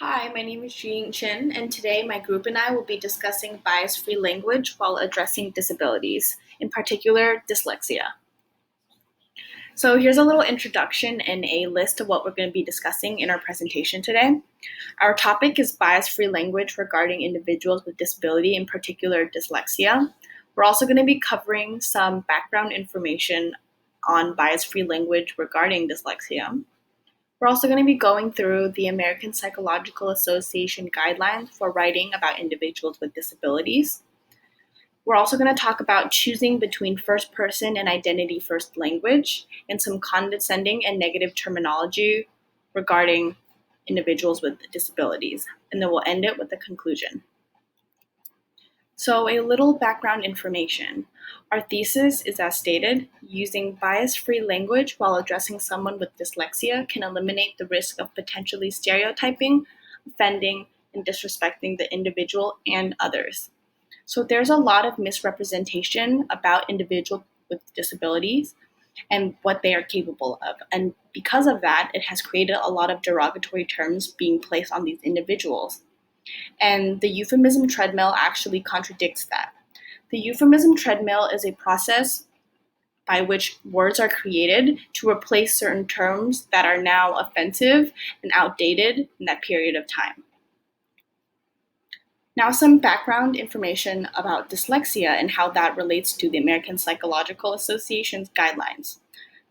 Hi, my name is Jean Chin, and today my group and I will be discussing bias-free language while addressing disabilities, in particular dyslexia. So here's a little introduction and a list of what we're going to be discussing in our presentation today. Our topic is bias-free language regarding individuals with disability, in particular dyslexia. We're also going to be covering some background information on bias-free language regarding dyslexia. We're also going to be going through the American Psychological Association guidelines for writing about individuals with disabilities. We're also going to talk about choosing between first person and identity first language and some condescending and negative terminology regarding individuals with disabilities. And then we'll end it with a conclusion. So, a little background information. Our thesis is as stated, using bias-free language while addressing someone with dyslexia can eliminate the risk of potentially stereotyping, offending, and disrespecting the individual and others. So there's a lot of misrepresentation about individuals with disabilities and what they are capable of. And because of that, it has created a lot of derogatory terms being placed on these individuals. And the euphemism treadmill actually contradicts that. The euphemism treadmill is a process by which words are created to replace certain terms that are now offensive and outdated in that period of time. Now, some background information about dyslexia and how that relates to the American Psychological Association's guidelines.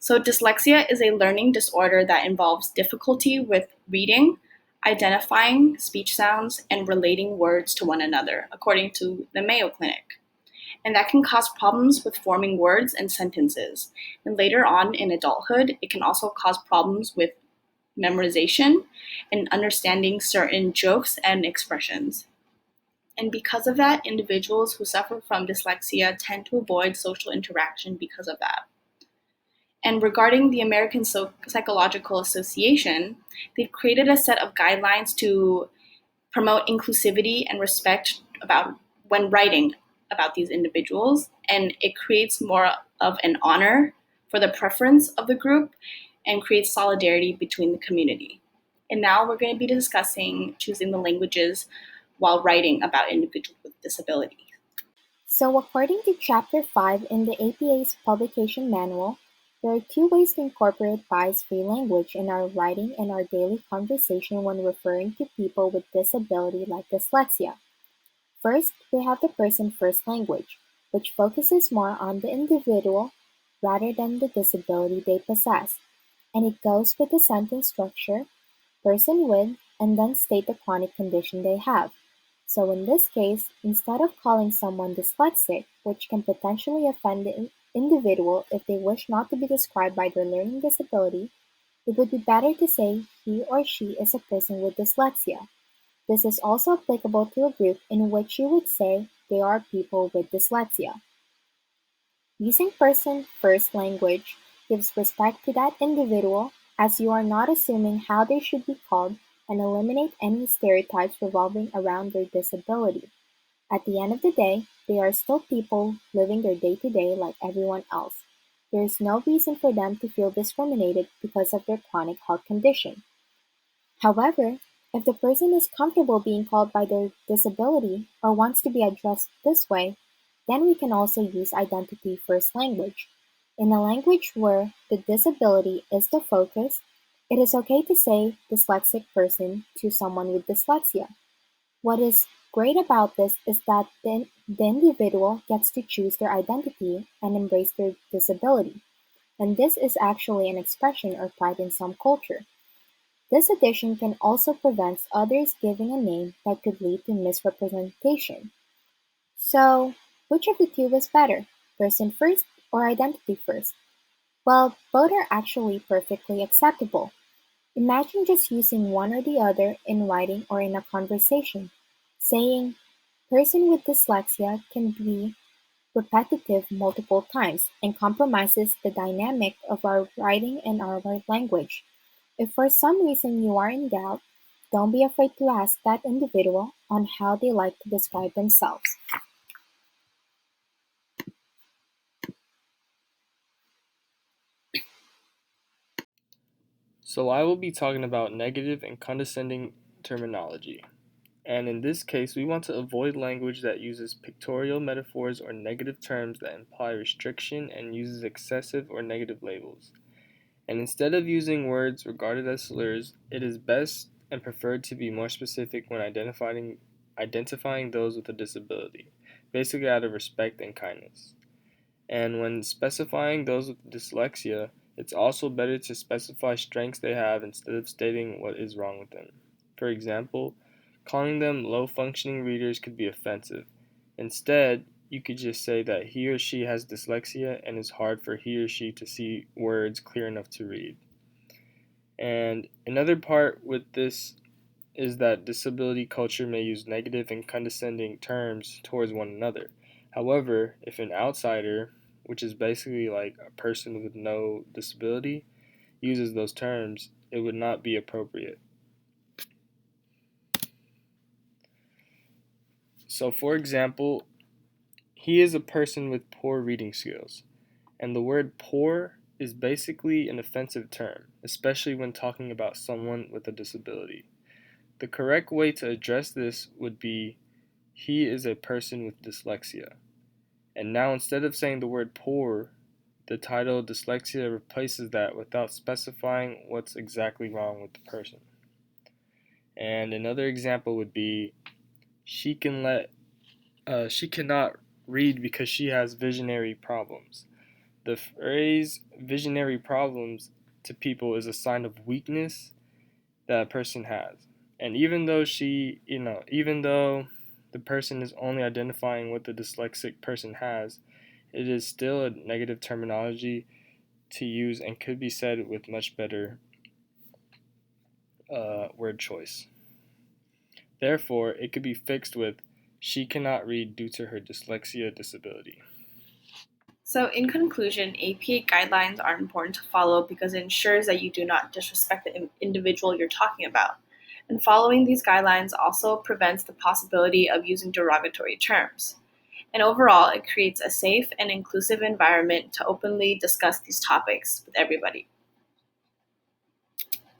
So, dyslexia is a learning disorder that involves difficulty with reading, identifying speech sounds, and relating words to one another, according to the Mayo Clinic. And that can cause problems with forming words and sentences. And later on in adulthood, it can also cause problems with memorization and understanding certain jokes and expressions. And because of that, individuals who suffer from dyslexia tend to avoid social interaction because of that. And regarding the American Psychological Association, they've created a set of guidelines to promote inclusivity and respect about when writing about these individuals, and it creates more of an honor for the preference of the group and creates solidarity between the community. And now we're going to be discussing choosing the languages while writing about individuals with disabilities. So, according to Chapter 5 in the APA's publication manual, there are two ways to incorporate bias-free language in our writing and our daily conversation when referring to people with disability like dyslexia. First, we have the person-first language, which focuses more on the individual rather than the disability they possess, and it goes with the sentence structure, person with, and then state the chronic condition they have. So in this case, instead of calling someone dyslexic, which can potentially offend the individual if they wish not to be described by their learning disability, it would be better to say he or she is a person with dyslexia. This is also applicable to a group in which you would say they are people with dyslexia. Using person-first language gives respect to that individual, as you are not assuming how they should be called, and eliminate any stereotypes revolving around their disability. At the end of the day, they are still people living their day-to-day like everyone else. There is no reason for them to feel discriminated because of their chronic health condition. However, if the person is comfortable being called by their disability or wants to be addressed this way, then we can also use identity-first language. In a language where the disability is the focus, it is okay to say dyslexic person to someone with dyslexia. What is great about this is that the individual gets to choose their identity and embrace their disability, and this is actually an expression or pride in some culture. This addition can also prevent others giving a name that could lead to misrepresentation. So, which of the two is better, person first or identity first? Well, both are actually perfectly acceptable. Imagine just using one or the other in writing or in a conversation. Saying person with dyslexia can be repetitive multiple times and compromises the dynamic of our writing and our language. If for some reason you are in doubt, don't be afraid to ask that individual on how they like to describe themselves. So I will be talking about negative and condescending terminology. And in this case, we want to avoid language that uses pictorial metaphors or negative terms that imply restriction and uses excessive or negative labels. And instead of using words regarded as slurs, it is best and preferred to be more specific when identifying those with a disability, basically out of respect and kindness. And when specifying those with dyslexia, it's also better to specify strengths they have instead of stating what is wrong with them. For example, calling them low functioning readers could be offensive. Instead, you could just say that he or she has dyslexia and it's hard for he or she to see words clear enough to read. And another part with this is that disability culture may use negative and condescending terms towards one another. However, if an outsider, which is basically like a person with no disability, uses those terms, it would not be appropriate. So, for example, he is a person with poor reading skills, and the word poor is basically an offensive term, especially when talking about someone with a disability. The correct way to address this would be he is a person with dyslexia. And now instead of saying the word poor, the title dyslexia replaces that without specifying what's exactly wrong with the person. And another example would be she can let she cannot read because she has visionary problems. The phrase visionary problems to people is a sign of weakness that a person has. And even though the person is only identifying what the dyslexic person has, it is still a negative terminology to use and could be said with much better word choice. Therefore, it could be fixed with she cannot read due to her dyslexia disability. So, in conclusion, APA guidelines are important to follow because it ensures that you do not disrespect the individual you're talking about. And following these guidelines also prevents the possibility of using derogatory terms. And overall, it creates a safe and inclusive environment to openly discuss these topics with everybody.